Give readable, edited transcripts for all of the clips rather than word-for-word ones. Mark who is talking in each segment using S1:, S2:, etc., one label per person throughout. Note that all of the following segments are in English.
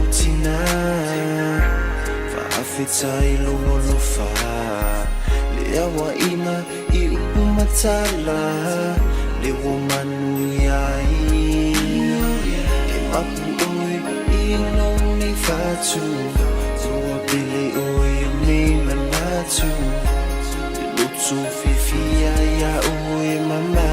S1: utina Faafetai longolofa Lea wa ina I umatala Le womanu yai E mapu oi I noni fatu Ua bele oi ni manatu E lutu fifia ya oi mama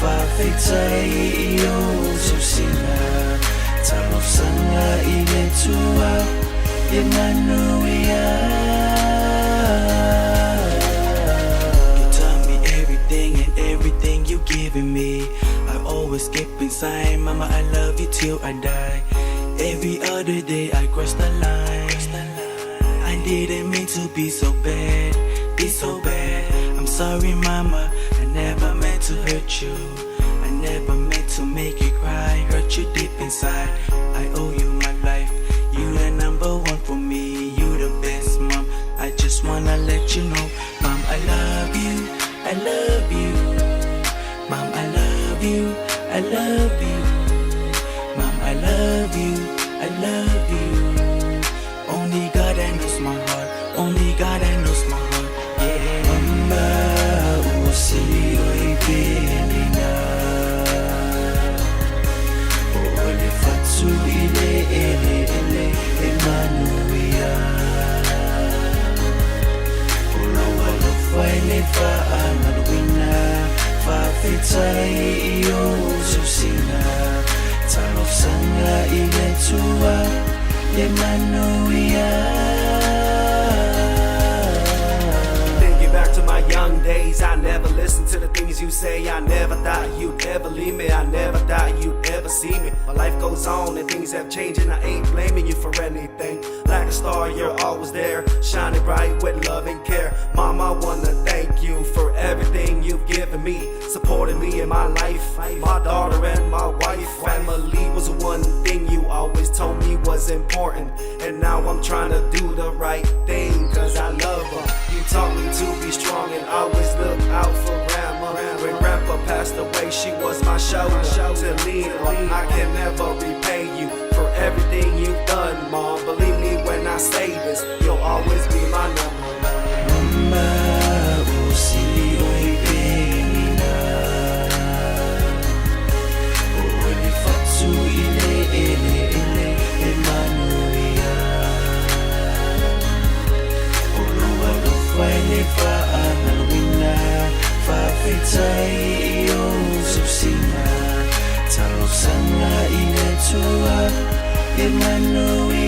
S1: Fa'afetai iyo susina Talof sanga ile tua Emmanuel You taught me everything and everything you given me I always keep inside Mama I love you till I die Every other day I cross the line I didn't mean to be so bad I'm sorry mama I never meant to hurt you I never meant to make you cry Hurt you deep inside I owe you my life You the number one for me You the best mom I just wanna let you know Mom I love you I love you Mom I love you I love you Mom I love you I love you Only God that knows my heart Only God that knows my heart Yeah Mama usili oipenina Ole fatu ile Emmanuel Ola wala faile fa'amalwina Fa'afetai iyo susina Talof sanga ile tua Emmanuel
S2: Back to my young days, I never listened to the things you say. I never thought you'd ever leave me. I never thought you'd ever see me. But life goes on and things have changed, and I ain't blaming you for anything. Like a star, you're always there, shining bright with love and care. Mom, I wanna thank you for everything you've given me, supporting me in my life, my daughter and my wife. Family was one thing you always told me was important, and now I'm trying to do the right thing, cause I love her. You taught me to be strong and always look out for grandma. When grandpa passed away, she was my shoulder to lean on. I can never repay you for everything you've done, Mom. Believe me when I say this, you'll always be my number one.
S1: Mama usili oipenina Ole fatu ile Emmanuel Oloa lo faile fa'amalwina Fa'afetai iyo susina Talof sanga ile tua Emmanuel